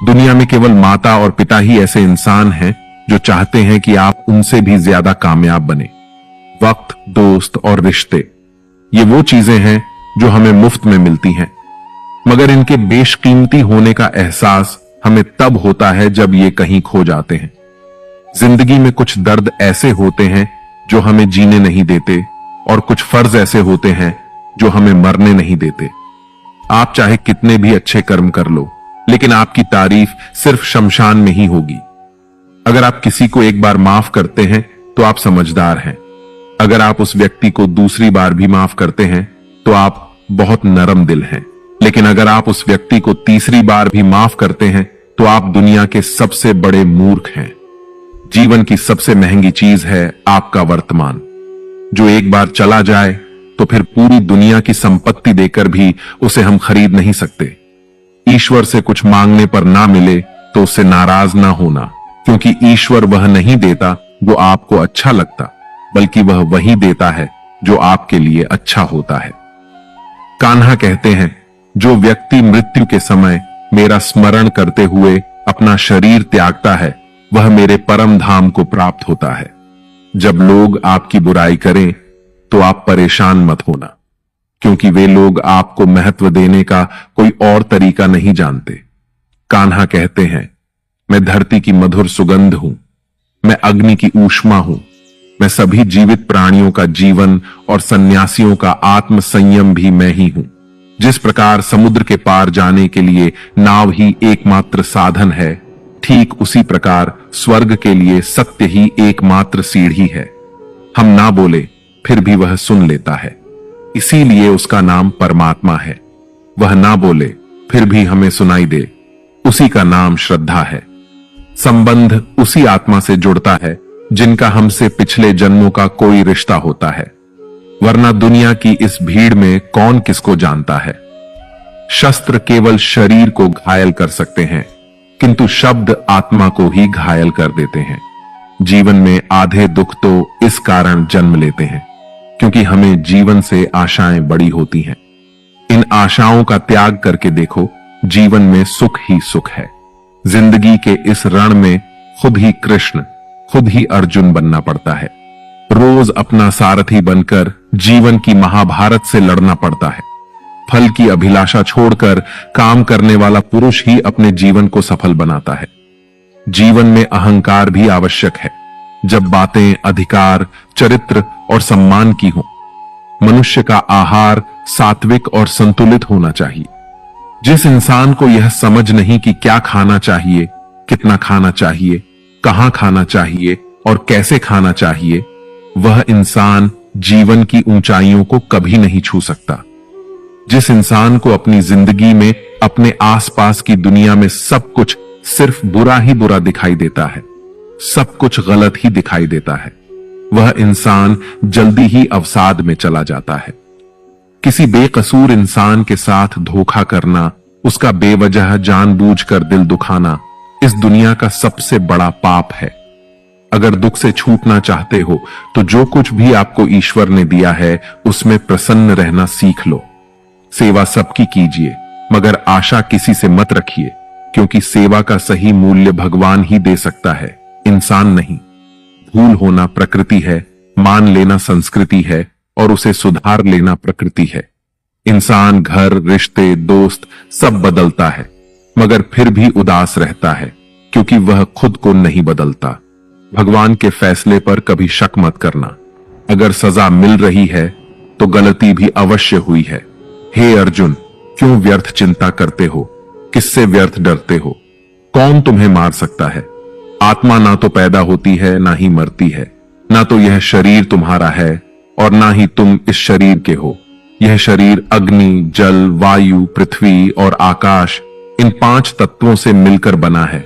दुनिया में केवल माता और पिता ही ऐसे इंसान हैं जो चाहते हैं कि आप उनसे भी ज्यादा कामयाब बने। वक्त, दोस्त और रिश्ते, ये वो चीजें हैं जो हमें मुफ्त में मिलती हैं, मगर इनके बेशकीमती होने का एहसास हमें तब होता है जब ये कहीं खो जाते हैं। जिंदगी में कुछ दर्द ऐसे होते हैं जो हमें जीने नहीं देते, और कुछ फर्ज ऐसे होते हैं जो हमें मरने नहीं देते। आप चाहे कितने भी अच्छे कर्म कर लो, लेकिन आपकी तारीफ सिर्फ शमशान में ही होगी। अगर आप किसी को एक बार माफ करते हैं तो आप समझदार हैं। अगर आप उस व्यक्ति को दूसरी बार भी माफ करते हैं तो आप बहुत नरम दिल हैं। लेकिन अगर आप उस व्यक्ति को तीसरी बार भी माफ करते हैं तो आप दुनिया के सबसे बड़े मूर्ख हैं। जीवन की सबसे महंगी चीज है आपका वर्तमान, जो एक बार चला जाए तो फिर पूरी दुनिया की संपत्ति देकर भी उसे हम खरीद नहीं सकते। ईश्वर से कुछ मांगने पर ना मिले तो उससे नाराज ना होना, क्योंकि ईश्वर वह नहीं देता जो आपको अच्छा लगता, बल्कि वह वही देता है जो आपके लिए अच्छा होता है। कान्हा कहते हैं, जो व्यक्ति मृत्यु के समय मेरा स्मरण करते हुए अपना शरीर त्यागता है, वह मेरे परम धाम को प्राप्त होता है। जब लोग आपकी बुराई करें तो आप परेशान मत होना, क्योंकि वे लोग आपको महत्व देने का कोई और तरीका नहीं जानते। कान्हा कहते हैं, मैं धरती की मधुर सुगंध हूं, मैं अग्नि की ऊष्मा हूं, मैं सभी जीवित प्राणियों का जीवन और सन्यासियों का आत्म संयम भी मैं ही हूं। जिस प्रकार समुद्र के पार जाने के लिए नाव ही एकमात्र साधन है, ठीक उसी प्रकार स्वर्ग के लिए सत्य ही एकमात्र सीढ़ी है। हम ना बोले फिर भी वह सुन लेता है, इसीलिए उसका नाम परमात्मा है। वह ना बोले फिर भी हमें सुनाई दे, उसी का नाम श्रद्धा है। संबंध उसी आत्मा से जुड़ता है जिनका हमसे पिछले जन्मों का कोई रिश्ता होता है, वरना दुनिया की इस भीड़ में कौन किसको जानता है। शस्त्र केवल शरीर को घायल कर सकते हैं, किंतु शब्द आत्मा को ही घायल कर देते हैं। जीवन में आधे दुख तो इस कारण जन्म लेते हैं क्योंकि हमें जीवन से आशाएं बड़ी होती हैं। इन आशाओं का त्याग करके देखो, जीवन में सुख ही सुख है। जिंदगी के इस रण में खुद ही कृष्ण, खुद ही अर्जुन बनना पड़ता है। रोज अपना सारथी बनकर जीवन की महाभारत से लड़ना पड़ता है। फल की अभिलाषा छोड़कर काम करने वाला पुरुष ही अपने जीवन को सफल बनाता है। जीवन में अहंकार भी आवश्यक है, जब बातें अधिकार, चरित्र और सम्मान की हों। मनुष्य का आहार सात्विक और संतुलित होना चाहिए। जिस इंसान को यह समझ नहीं कि क्या खाना चाहिए, कितना खाना चाहिए, कहां खाना चाहिए और कैसे खाना चाहिए, वह इंसान जीवन की ऊंचाइयों को कभी नहीं छू सकता। जिस इंसान को अपनी जिंदगी में, अपने आसपास की दुनिया में सब कुछ सिर्फ बुरा ही बुरा दिखाई देता है, सब कुछ गलत ही दिखाई देता है, वह इंसान जल्दी ही अवसाद में चला जाता है। किसी बेकसूर इंसान के साथ धोखा करना, उसका बेवजह जानबूझकर दिल दुखाना इस दुनिया का सबसे बड़ा पाप है। अगर दुख से छूटना चाहते हो तो जो कुछ भी आपको ईश्वर ने दिया है उसमें प्रसन्न रहना सीख लो। सेवा सबकी कीजिए, मगर आशा किसी से मत रखिए, क्योंकि सेवा का सही मूल्य भगवान ही दे सकता है, इंसान नहीं। भूल होना प्रकृति है, मान लेना संस्कृति है और उसे सुधार लेना प्रकृति है। इंसान घर, रिश्ते, दोस्त सब बदलता है, मगर फिर भी उदास रहता है क्योंकि वह खुद को नहीं बदलता। भगवान के फैसले पर कभी शक मत करना। अगर सजा मिल रही है तो गलती भी अवश्य हुई है। हे अर्जुन, क्यों व्यर्थ चिंता करते हो? किससे व्यर्थ डरते हो? कौन तुम्हें मार सकता है? आत्मा ना तो पैदा होती है, ना ही मरती है। ना तो यह शरीर तुम्हारा है और ना ही तुम इस शरीर के हो। यह शरीर अग्नि, जल, वायु, पृथ्वी और आकाश, इन 5 तत्वों से मिलकर बना है।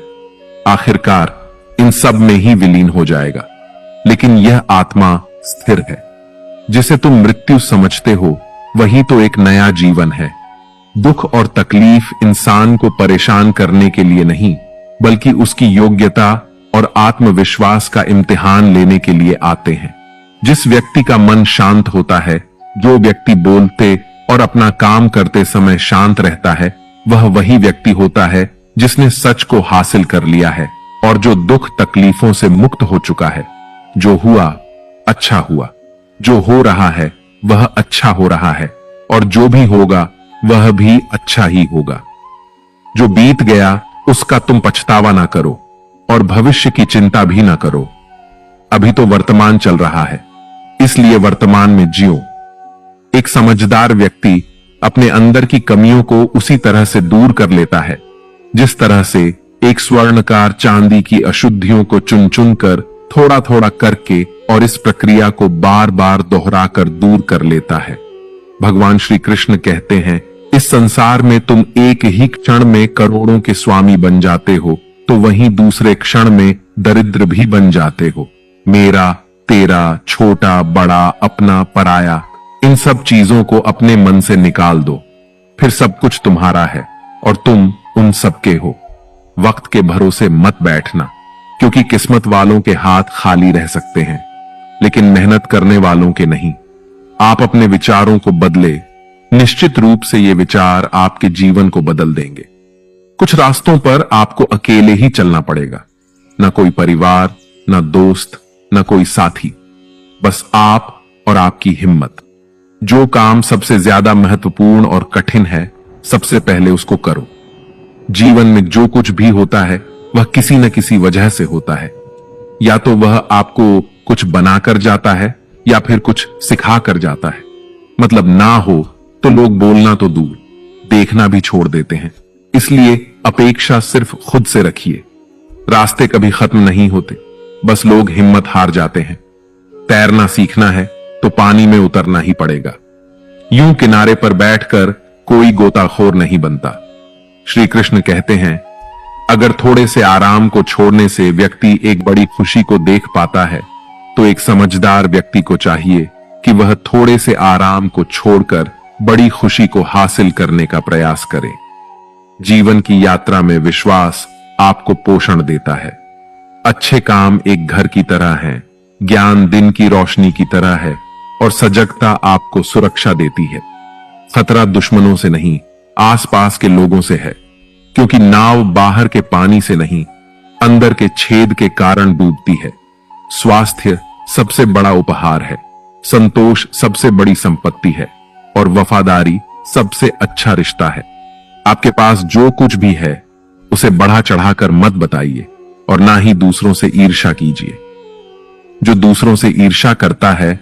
आखिरकार इन सब में ही विलीन हो जाएगा। लेकिन यह आत्मा स्थिर है। जिसे तुम मृत्यु समझते हो वही तो एक नया जीवन है। दुख और तकलीफ इंसान को परेशान करने के लिए नहीं, बल्कि उसकी योग्यता और आत्मविश्वास का इम्तिहान लेने के लिए आते हैं। जिस व्यक्ति का मन शांत होता है, जो व्यक्ति बोलते और अपना काम करते समय शांत रहता है, वह वही व्यक्ति होता है जिसने सच को हासिल कर लिया है और जो दुख तकलीफों से मुक्त हो चुका है। जो हुआ अच्छा हुआ, जो हो रहा है वह अच्छा हो रहा है और जो भी होगा वह भी अच्छा ही होगा। जो बीत गया उसका तुम पछतावा ना करो और भविष्य की चिंता भी ना करो। अभी तो वर्तमान चल रहा है, इसलिए वर्तमान में जियो। एक समझदार व्यक्ति अपने अंदर की कमियों को उसी तरह से दूर कर लेता है जिस तरह से एक स्वर्णकार चांदी की अशुद्धियों को चुन चुन कर, थोड़ा थोड़ा करके और इस प्रक्रिया को बार बार दोहराकर दूर कर लेता है। भगवान श्री कृष्ण कहते हैं, इस संसार में तुम एक ही क्षण में करोड़ों के स्वामी बन जाते हो तो वहीं दूसरे क्षण में दरिद्र भी बन जाते हो। मेरा, तेरा, छोटा, बड़ा, अपना, पराया, इन सब चीजों को अपने मन से निकाल दो, फिर सब कुछ तुम्हारा है और तुम उन सबके हो। वक्त के भरोसे मत बैठना, क्योंकि किस्मत वालों के हाथ खाली रह सकते हैं, लेकिन मेहनत करने वालों के नहीं। आप अपने विचारों को बदले, निश्चित रूप से ये विचार आपके जीवन को बदल देंगे। कुछ रास्तों पर आपको अकेले ही चलना पड़ेगा, न कोई परिवार, न दोस्त, न कोई साथी, बस आप और आपकी हिम्मत। जो काम सबसे ज्यादा महत्वपूर्ण और कठिन है, सबसे पहले उसको करो। जीवन में जो कुछ भी होता है वह किसी न किसी वजह से होता है। या तो वह आपको कुछ बनाकर जाता है या फिर कुछ सिखा कर जाता है। मतलब ना हो तो लोग बोलना तो दूर, देखना भी छोड़ देते हैं। इसलिए अपेक्षा सिर्फ खुद से रखिए। रास्ते कभी खत्म नहीं होते, बस लोग हिम्मत हार जाते हैं। तैरना सीखना है तो पानी में उतरना ही पड़ेगा। यूं किनारे पर बैठकर कोई गोताखोर नहीं बनता। श्री कृष्ण कहते हैं, अगर थोड़े से आराम को छोड़ने से व्यक्ति एक बड़ी खुशी को देख पाता है, तो एक समझदार व्यक्ति को चाहिए कि वह थोड़े से आराम को छोड़कर बड़ी खुशी को हासिल करने का प्रयास करे। जीवन की यात्रा में विश्वास आपको पोषण देता है। अच्छे काम एक घर की तरह हैं, ज्ञान दिन की रोशनी की तरह है और सजगता आपको सुरक्षा देती है। खतरा दुश्मनों से नहीं, आसपास के लोगों से है, क्योंकि नाव बाहर के पानी से नहीं, अंदर के छेद के कारण डूबती है। स्वास्थ्य सबसे बड़ा उपहार है, संतोष सबसे बड़ी संपत्ति है और वफादारी सबसे अच्छा रिश्ता है। आपके पास जो कुछ भी है उसे बढ़ा चढ़ाकर मत बताइए और ना ही दूसरों से ईर्ष्या कीजिए। जो दूसरों से ईर्ष्या करता है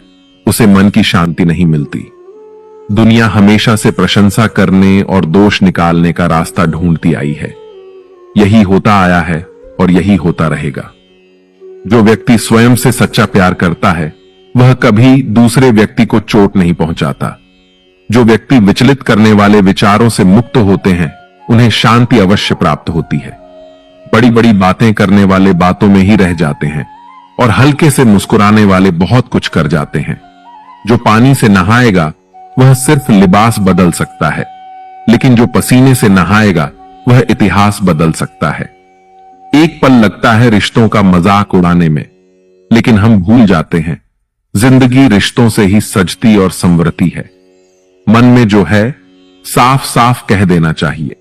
उसे मन की शांति नहीं मिलती। दुनिया हमेशा से प्रशंसा करने और दोष निकालने का रास्ता ढूंढती आई है। यही होता आया है और यही होता रहेगा। जो व्यक्ति स्वयं से सच्चा प्यार करता है वह कभी दूसरे व्यक्ति को चोट नहीं पहुंचाता। जो व्यक्ति विचलित करने वाले विचारों से मुक्त होते हैं उन्हें शांति अवश्य प्राप्त होती है। बड़ी बड़ी बातें करने वाले बातों में ही रह जाते हैं और हल्के से मुस्कुराने वाले बहुत कुछ कर जाते हैं। जो पानी से नहाएगा वह सिर्फ लिबास बदल सकता है, लेकिन जो पसीने से नहाएगा वह इतिहास बदल सकता है। एक पल लगता है रिश्तों का मजाक उड़ाने में, लेकिन हम भूल जाते हैं जिंदगी रिश्तों से ही सजती और संवरती है। मन में जो है साफ साफ कह देना चाहिए,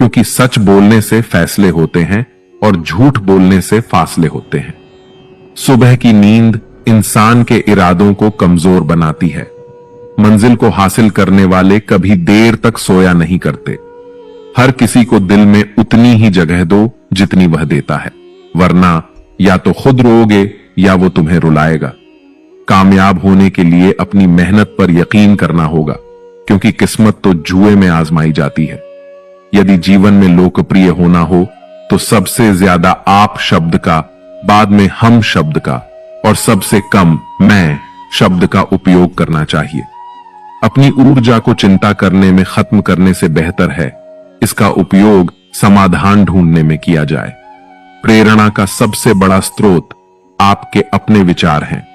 क्योंकि सच बोलने से फैसले होते हैं और झूठ बोलने से फासले होते हैं। सुबह की नींद इंसान के इरादों को कमजोर बनाती है। मंजिल को हासिल करने वाले कभी देर तक सोया नहीं करते। हर किसी को दिल में उतनी ही जगह दो जितनी वह देता है, वरना या तो खुद रोओगे या वो तुम्हें रुलाएगा। कामयाब होने के लिए अपनी मेहनत पर यकीन करना होगा, क्योंकि किस्मत तो जुए में आजमाई जाती है। यदि जीवन में लोकप्रिय होना हो तो सबसे ज्यादा आप शब्द का, बाद में हम शब्द का और सबसे कम मैं शब्द का उपयोग करना चाहिए। अपनी ऊर्जा को चिंता करने में खत्म करने से बेहतर है इसका उपयोग समाधान ढूंढने में किया जाए। प्रेरणा का सबसे बड़ा स्रोत आपके अपने विचार हैं,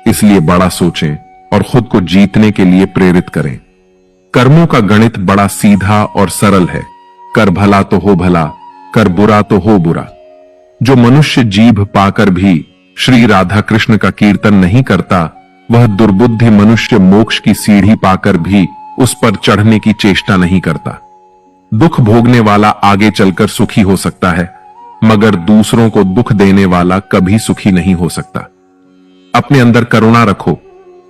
इसलिए बड़ा सोचें और खुद को जीतने के लिए प्रेरित करें। कर्मों का गणित बड़ा सीधा और सरल है। कर भला तो हो भला, कर बुरा तो हो बुरा। जो मनुष्य जीभ पाकर भी श्री राधा कृष्ण का कीर्तन नहीं करता, वह दुर्बुद्धि मनुष्य मोक्ष की सीढ़ी पाकर भी उस पर चढ़ने की चेष्टा नहीं करता। दुख भोगने वाला आगे चलकर सुखी हो सकता है, मगर दूसरों को दुख देने वाला कभी सुखी नहीं हो सकता। अपने अंदर करुणा रखो,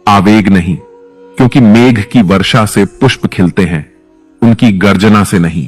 आवेग नहीं, क्योंकि मेघ की वर्षा से पुष्प खिलते हैं, उनकी गर्जना से नहीं।